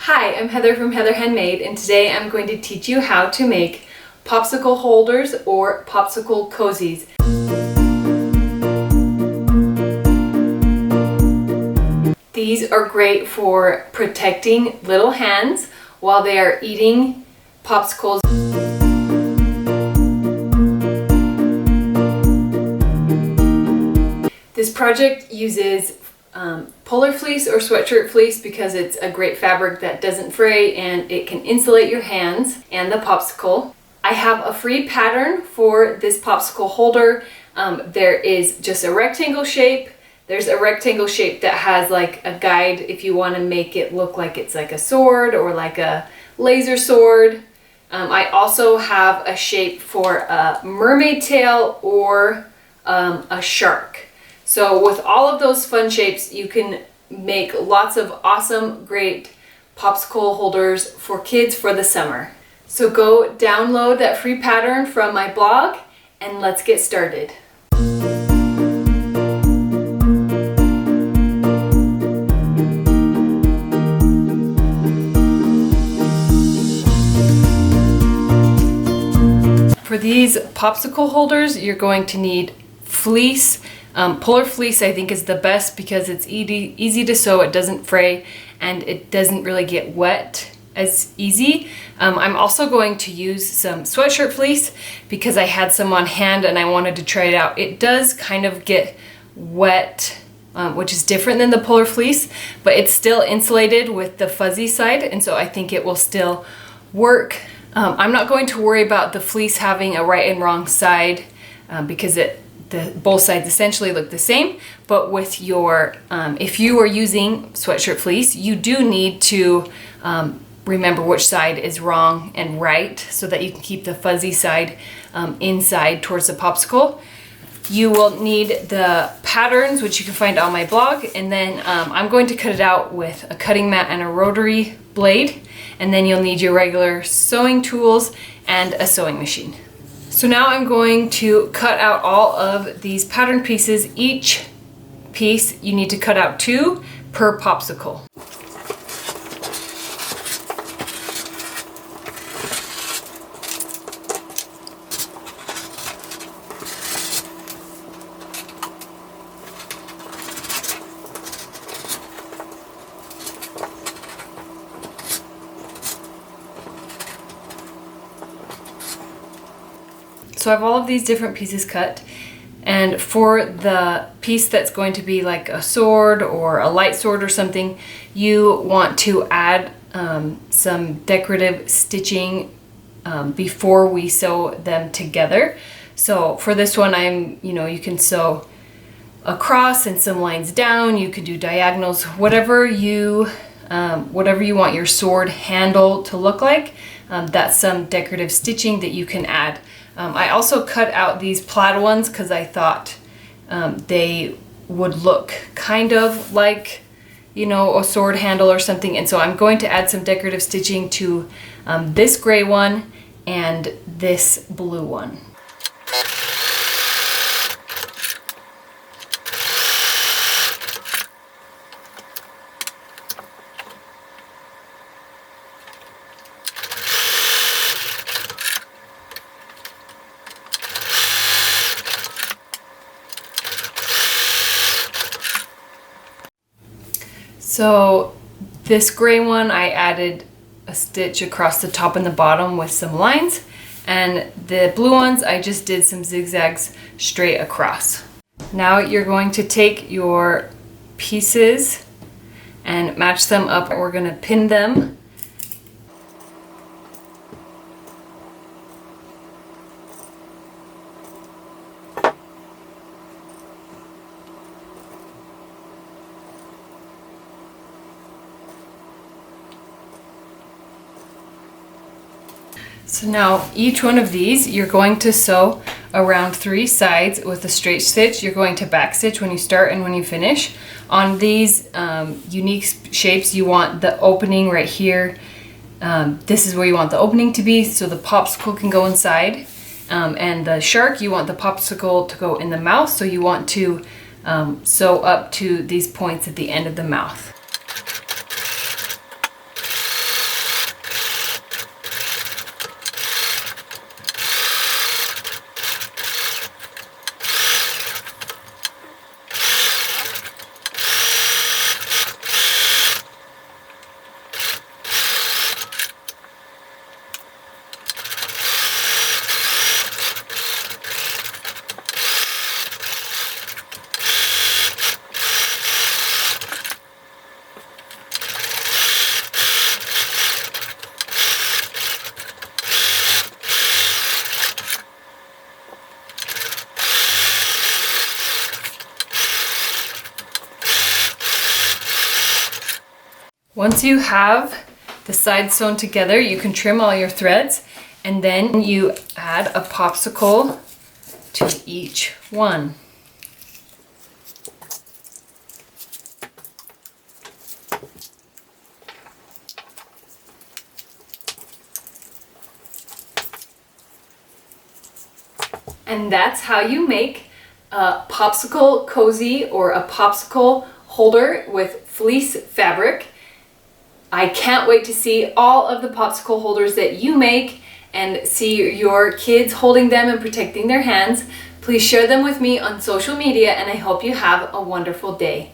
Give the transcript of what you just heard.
Hi, I'm Heather from Heather Handmade, and today I'm going to teach you how to make popsicle holders or popsicle cozies. These are great for protecting little hands while they are eating popsicles. This project uses polar fleece or sweatshirt fleece because it's a great fabric that doesn't fray and it can insulate your hands and the popsicle. I have a free pattern for this popsicle holder. There is just a rectangle shape. There's a rectangle shape that has like a guide if you want to make it look like it's like a sword or like a laser sword. I also have a shape for a mermaid tail or a shark. So with all of those fun shapes, you can make lots of awesome, great popsicle holders for kids for the summer. So go download that free pattern from my blog and let's get started. For these popsicle holders, you're going to need fleece. Polar fleece I think is the best because it's easy to sew, it doesn't fray, and it doesn't really get wet as easy. I'm also going to use some sweatshirt fleece because I had some on hand and I wanted to try it out. It does kind of get wet, which is different than the polar fleece, but it's still insulated with the fuzzy side, and so I think it will still work. I'm not going to worry about the fleece having a right and wrong side because both sides essentially look the same, but with your, if you are using sweatshirt fleece, you do need to remember which side is wrong and right so that you can keep the fuzzy side inside towards the popsicle. You will need the patterns, which you can find on my blog, and then I'm going to cut it out with a cutting mat and a rotary blade, and then you'll need your regular sewing tools and a sewing machine. So now I'm going to cut out all of these pattern pieces. Each piece you need to cut out 2 per popsicle. So I have all of these different pieces cut, and for the piece that's going to be like a sword or a light sword or something, you want to add some decorative stitching before we sew them together. So for this one, you can sew across and some lines down. You could do diagonals, whatever you want your sword handle to look like. That's some decorative stitching that you can add. I also cut out these plaid ones because I thought they would look kind of like, a sword handle or something. And so I'm going to add some decorative stitching to this gray one and this blue one. So this gray one, I added a stitch across the top and the bottom with some lines, and the blue ones, I just did some zigzags straight across. Now you're going to take your pieces and match them up. We're going to pin them. So now each one of these you're going to sew around 3 sides with a straight stitch. You're going to back stitch when you start and when you finish. On these unique shapes, you want the opening right here. This is where you want the opening to be so the popsicle can go inside. And the shark, you want the popsicle to go in the mouth, so you want to sew up to these points at the end of the mouth. Once you have the sides sewn together, you can trim all your threads, and then you add a popsicle to each one. And that's how you make a popsicle cozy or a popsicle holder with fleece fabric. I can't wait to see all of the popsicle holders that you make and see your kids holding them and protecting their hands. Please share them with me on social media, and I hope you have a wonderful day.